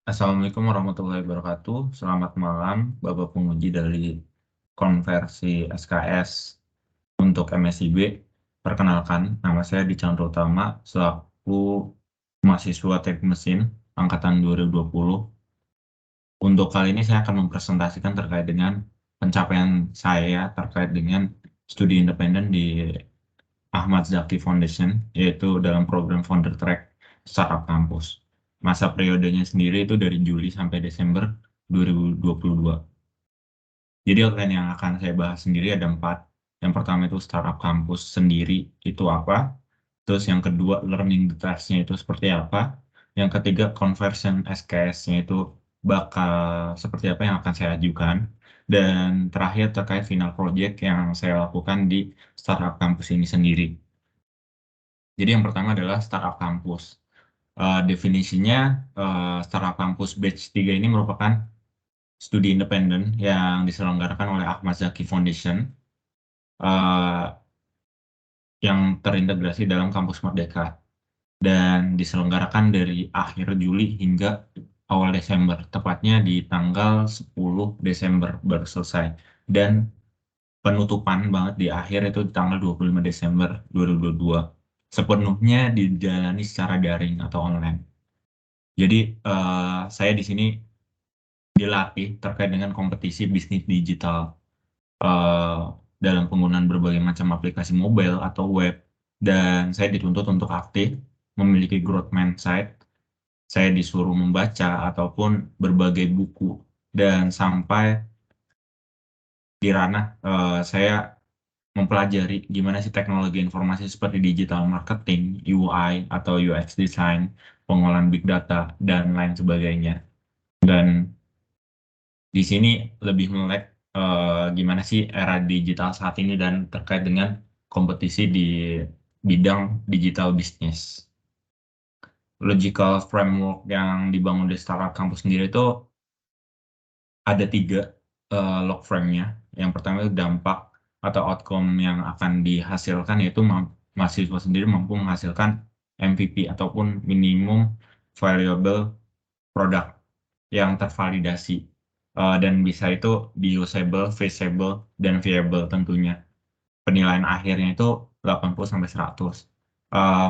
Assalamualaikum warahmatullahi wabarakatuh. Selamat malam, Bapak penguji dari konversi SKS untuk MSIB. Perkenalkan, nama saya Dicandro Tama selaku mahasiswa Teknik Mesin angkatan 2020. Untuk kali ini saya akan mempresentasikan terkait dengan pencapaian saya terkait dengan studi independen di Ahmad Zaki Foundation, yaitu dalam program Founder Track Startup Campus. Masa periodenya sendiri itu dari Juli sampai Desember 2022. Jadi outline yang akan saya bahas sendiri ada 4. Yang pertama itu Startup Campus sendiri itu apa. Terus yang kedua learning details-nya itu seperti apa. Yang ketiga conversion SKS-nya itu bakal seperti apa yang akan saya ajukan. Dan terakhir terkait final project yang saya lakukan di Startup Campus ini sendiri. Jadi yang pertama adalah Startup Campus. Definisinya, Startup Campus Batch 3 ini merupakan studi independen yang diselenggarakan oleh Ahmad Zaki Foundation eh, yang terintegrasi dalam Kampus Merdeka dan diselenggarakan dari akhir Juli hingga awal Desember, tepatnya di tanggal 10 Desember baru selesai. Dan penutupan banget di akhir itu di tanggal 25 Desember 2022. Sepenuhnya dijalani secara daring atau online. Jadi saya di sini dilatih terkait dengan kompetisi bisnis digital eh, dalam penggunaan berbagai macam aplikasi mobile atau web. Dan saya dituntut untuk aktif, memiliki growth mindset. Saya disuruh membaca ataupun berbagai buku. Dan sampai di ranah saya mempelajari gimana sih teknologi informasi seperti digital marketing, UI atau UX design, pengolahan big data, dan lain sebagainya. Dan di sini lebih melek gimana sih era digital saat ini dan terkait dengan kompetisi di bidang digital bisnis. Logical framework yang dibangun di Startup Campus sendiri itu ada 3 log frame-nya. Yang pertama itu dampak atau outcome yang akan dihasilkan, yaitu mahasiswa sendiri mampu menghasilkan MVP ataupun minimum valuable product yang tervalidasi. Dan bisa itu di usable, feasible, dan viable tentunya. Penilaian akhirnya itu 80 sampai 100.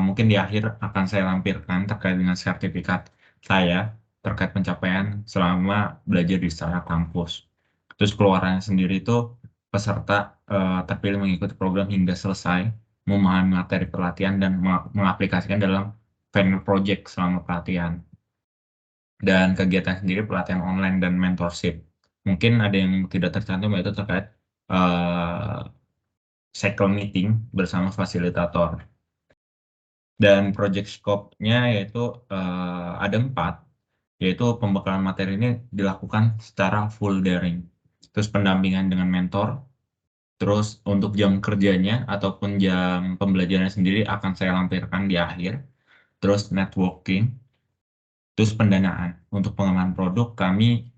Mungkin di akhir akan saya lampirkan terkait dengan sertifikat saya terkait pencapaian selama belajar di startup kampus. Terus keluarannya sendiri itu peserta terpilih mengikuti program hingga selesai, memahami materi pelatihan dan mengaplikasikan dalam final project selama pelatihan. Dan kegiatan sendiri pelatihan online dan mentorship. Mungkin ada yang tidak tercantum yaitu terkait eh, cycle meeting bersama fasilitator. Dan project scope-nya yaitu ada 4, yaitu pembekalan materi ini dilakukan secara full daring. Terus pendampingan dengan mentor, terus untuk jam kerjanya ataupun jam pembelajaran sendiri akan saya lampirkan di akhir. Terus networking, terus pendanaan. Untuk pengembangan produk kami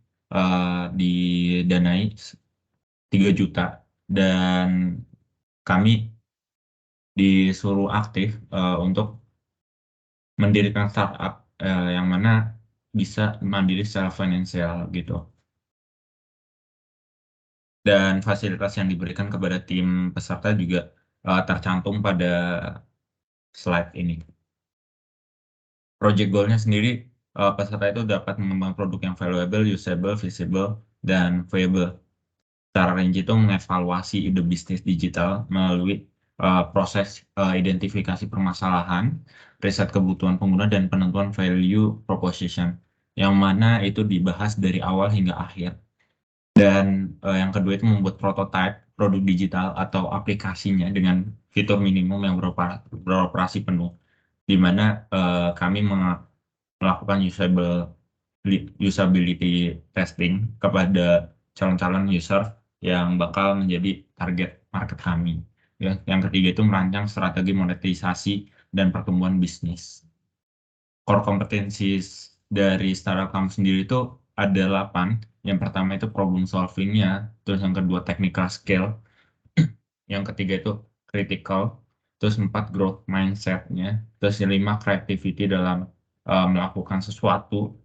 didanai 3 juta dan kami disuruh aktif untuk mendirikan startup yang mana bisa mandiri secara finansial gitu. Dan fasilitas yang diberikan kepada tim peserta juga tercantum pada slide ini. Project goal-nya sendiri, peserta itu dapat mengembangkan produk yang valuable, usable, visible, dan viable. Secara rinci itu mengevaluasi ide bisnis digital melalui proses identifikasi permasalahan, riset kebutuhan pengguna, dan penentuan value proposition, yang mana itu dibahas dari awal hingga akhir. Dan yang kedua itu membuat prototipe produk digital atau aplikasinya dengan fitur minimum yang beroperasi penuh, di mana kami melakukan usability testing kepada calon-calon user yang bakal menjadi target market kami. Ya, yang ketiga itu merancang strategi monetisasi dan pertumbuhan bisnis. Core competencies dari startup kamu sendiri itu ada 8. Yang pertama itu problem solving-nya, terus yang kedua technical skill, yang ketiga itu critical, terus 4 growth mindset-nya, terus yang 5 creativity dalam melakukan sesuatu,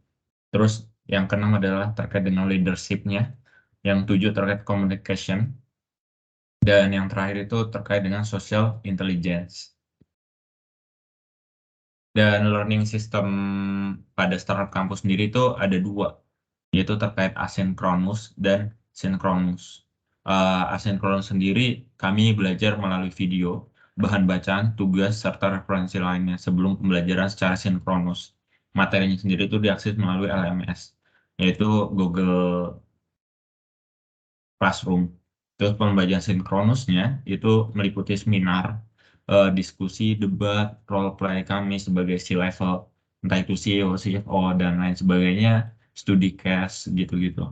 Terus yang keenam adalah terkait dengan leadership-nya. Yang tujuh terkait communication. Dan yang terakhir itu terkait dengan social intelligence. Dan learning system pada startup kampus sendiri itu ada dua, yaitu terkait asynchronous dan synchronous. Asynchronous sendiri kami belajar melalui video, bahan bacaan, tugas, serta referensi lainnya sebelum pembelajaran secara sinkronus. Materinya sendiri itu diakses melalui LMS, yaitu Google Classroom. Terus pembelajaran sinkronusnya itu meliputi seminar, diskusi, debat, role play kami sebagai C-level, entah itu CEO, CFO, dan lain sebagainya, studi case, gitu-gitu.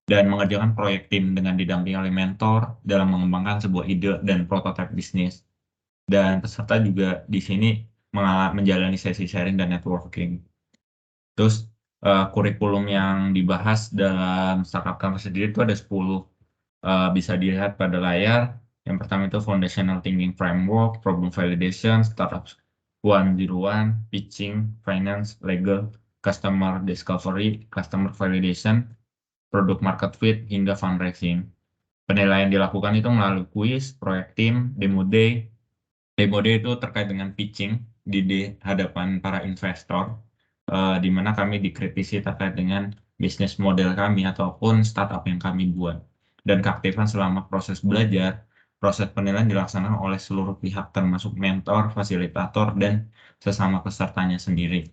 Dan mengerjakan proyek tim dengan didampingi oleh mentor dalam mengembangkan sebuah ide dan prototipe bisnis. Dan peserta juga di sini menjalani sesi sharing dan networking. Terus kurikulum yang dibahas dalam startup campus sendiri itu ada 10. Bisa dilihat pada layar. Yang pertama itu Foundational Thinking Framework, Problem Validation, Startup 101, Pitching, Finance, Legal, Customer Discovery, Customer Validation, Product Market Fit, hingga Fundraising. Penilaian dilakukan itu melalui kuis, proyek tim, demo day. Demo day itu terkait dengan pitching di hadapan para investor, di mana kami dikritisi terkait dengan bisnis model kami ataupun startup yang kami buat. Dan keaktifan selama proses belajar, proses penilaian dilaksanakan oleh seluruh pihak termasuk mentor, fasilitator, dan sesama pesertanya sendiri.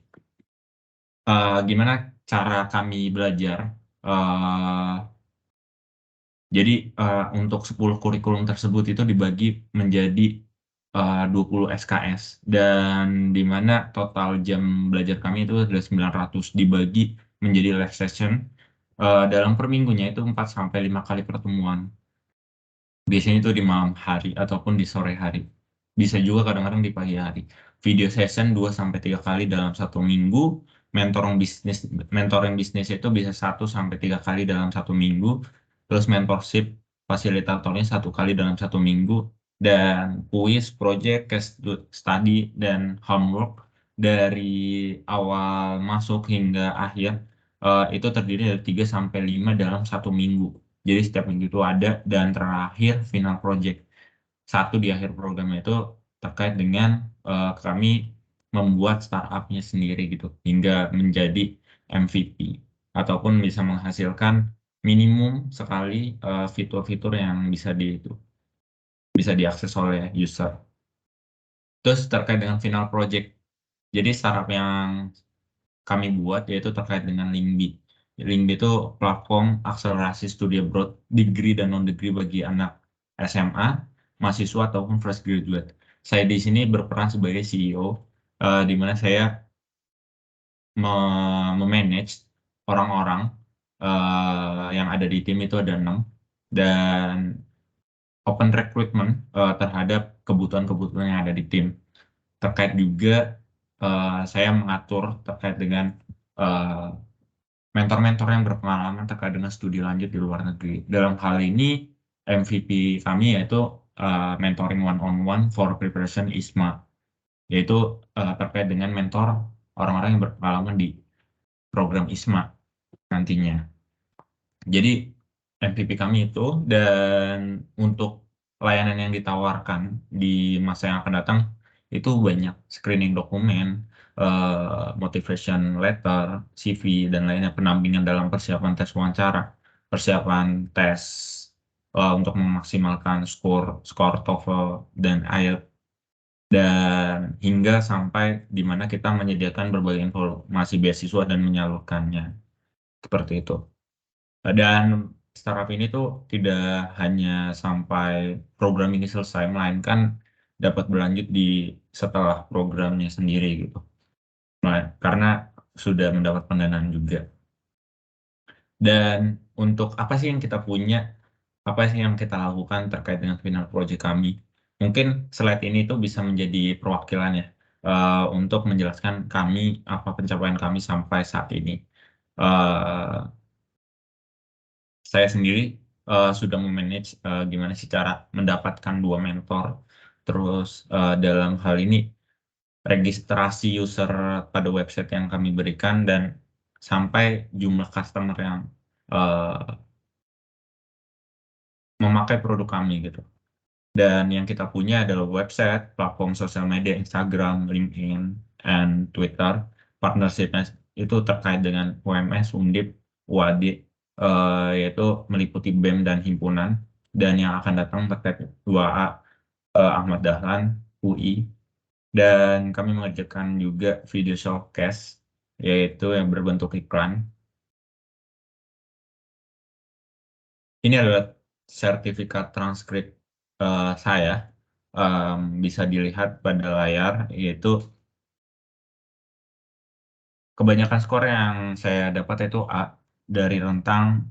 Gimana cara kami belajar? Eh, jadi untuk 10 kurikulum tersebut itu dibagi menjadi 20 SKS, dan di mana total jam belajar kami itu adalah 900 dibagi menjadi live session. Dalam per minggunya itu 4 sampai 5 kali pertemuan. Biasanya itu di malam hari ataupun di sore hari. Bisa juga kadang-kadang di pagi hari. Video session 2 sampai 3 kali dalam satu minggu. Mentoring bisnis itu bisa 1 sampai 3 kali dalam satu minggu. Terus mentorship fasilitatornya 1 kali dalam satu minggu. Dan kuis, project, case study, dan homework dari awal masuk hingga akhir itu terdiri dari 3 sampai 5 dalam satu minggu. Jadi setiap minggu itu ada, dan terakhir final project. Satu di akhir programnya itu terkait dengan kami membuat startupnya sendiri gitu hingga menjadi MVP ataupun bisa menghasilkan minimum sekali fitur-fitur yang bisa diakses oleh user. Terus terkait dengan final project. Jadi startup yang kami buat yaitu terkait dengan Linkbi. Linkbi itu platform akselerasi studi abroad degree dan non degree bagi anak SMA, mahasiswa ataupun fresh graduate. Saya di sini berperan sebagai CEO, di mana saya memanage orang-orang yang ada di tim itu ada 6, dan open recruitment terhadap kebutuhan-kebutuhan yang ada di tim. Terkait juga saya mengatur terkait dengan eh, mentor-mentor yang berpengalaman terkait dengan studi lanjut di luar negeri. Dalam hal ini, MVP kami yaitu mentoring one-on-one for preparation ISMA, yaitu terkait dengan mentor orang-orang yang berpengalaman di program ISMA nantinya. Jadi MVP kami itu, dan untuk layanan yang ditawarkan di masa yang akan datang itu banyak: screening dokumen, motivation letter, CV, dan lainnya, pendampingan dalam persiapan tes wawancara, persiapan tes untuk memaksimalkan skor TOEFL dan IELTS, dan hingga sampai di mana kita menyediakan berbagai informasi beasiswa dan menyalurkannya, seperti itu. Dan startup ini tuh tidak hanya sampai program ini selesai, melainkan dapat berlanjut di setelah programnya sendiri gitu. Nah, karena sudah mendapat pendanaan juga. Dan untuk apa sih yang kita punya, apa sih yang kita lakukan terkait dengan final project kami? Mungkin slide ini tuh bisa menjadi perwakilan ya, untuk menjelaskan kami apa pencapaian kami sampai saat ini. Eh, saya sendiri sudah memanage gimana sih cara mendapatkan 2 mentor. Terus dalam hal ini registrasi user pada website yang kami berikan, dan sampai jumlah customer yang memakai produk kami gitu. Dan yang kita punya adalah website, platform sosial media, Instagram, LinkedIn, and Twitter. Partnershipnya itu terkait dengan UMS, Undip, UAD, yaitu meliputi BEM dan himpunan. Dan yang akan datang terkait 2A, Ahmad Dahlan, UI. Dan kami mengerjakan juga video showcase, yaitu yang berbentuk iklan. Ini adalah sertifikat transkrip saya. Bisa dilihat pada layar, yaitu kebanyakan skor yang saya dapat itu A dari rentang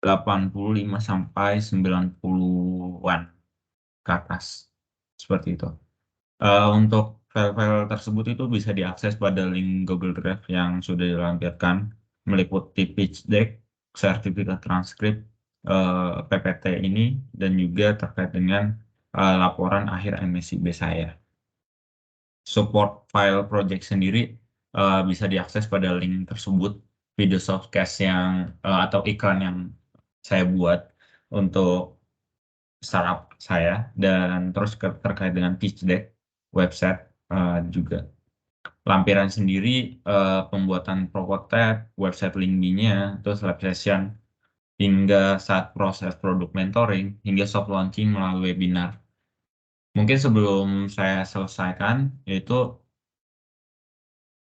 85 sampai 90-an ke atas. Seperti itu. Untuk file-file tersebut itu bisa diakses pada link Google Drive yang sudah dilampirkan, meliputi pitch deck, sertifikat transkrip, PPT ini, dan juga terkait dengan laporan akhir MSIB saya. Support file project sendiri bisa diakses pada link tersebut, video showcase yang atau iklan yang saya buat untuk startup saya, dan terus terkait dengan pitch deck, website juga. Lampiran sendiri, pembuatan prototype, website link-nya, terus lab session, hingga saat proses produk mentoring, hingga soft launching melalui webinar. Mungkin sebelum saya selesaikan, yaitu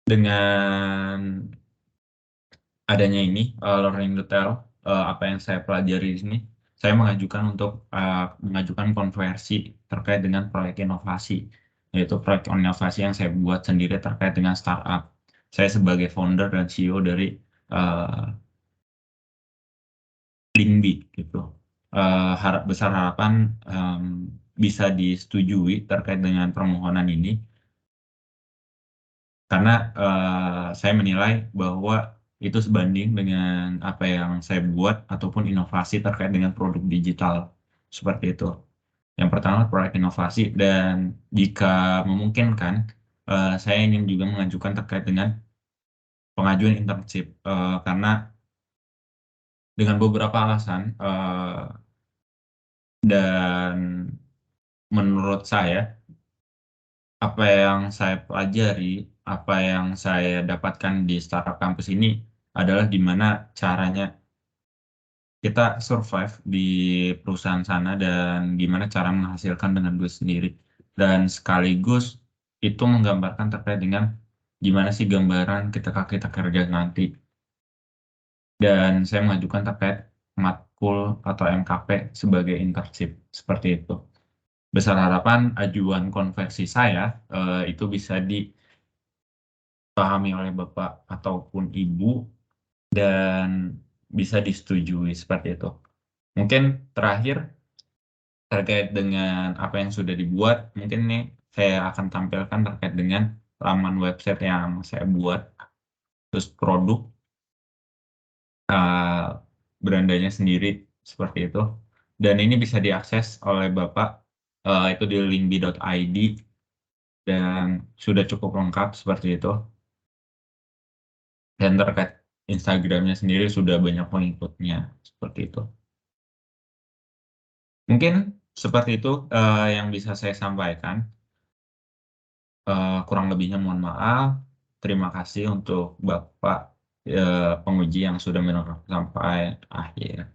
dengan adanya ini, learning detail, apa yang saya pelajari di sini, saya mengajukan untuk mengajukan konversi terkait dengan proyek inovasi, yaitu proyek inovasi yang saya buat sendiri terkait dengan startup. Saya sebagai founder dan CEO dari Linkbi gitu. Besar harapan bisa disetujui terkait dengan permohonan ini, karena saya menilai bahwa itu sebanding dengan apa yang saya buat ataupun inovasi terkait dengan produk digital seperti itu. Yang pertama proyek inovasi, dan jika memungkinkan saya ingin juga mengajukan terkait dengan pengajuan internship, karena dengan beberapa alasan, dan menurut saya apa yang saya pelajari, apa yang saya dapatkan di startup kampus ini adalah gimana caranya kita survive di perusahaan sana, dan gimana cara menghasilkan dengan duit sendiri. Dan sekaligus itu menggambarkan terkait dengan gimana sih gambaran ketika kita kerja nanti. Dan saya mengajukan terkait matkul atau MKP sebagai internship seperti itu. Besar harapan ajuan konversi saya itu bisa dipahami oleh Bapak ataupun Ibu dan bisa disetujui seperti itu. Mungkin terakhir terkait dengan apa yang sudah dibuat, mungkin nih saya akan tampilkan terkait dengan laman website yang saya buat, terus produk, brandanya sendiri seperti itu. Dan ini bisa diakses oleh Bapak, itu di linkbi.id, dan sudah cukup lengkap seperti itu. Dan terkait Instagramnya sendiri sudah banyak pengikutnya seperti itu. Mungkin seperti itu yang bisa saya sampaikan. Kurang lebihnya mohon maaf. Terima kasih untuk Bapak penguji yang sudah menonton sampai akhir.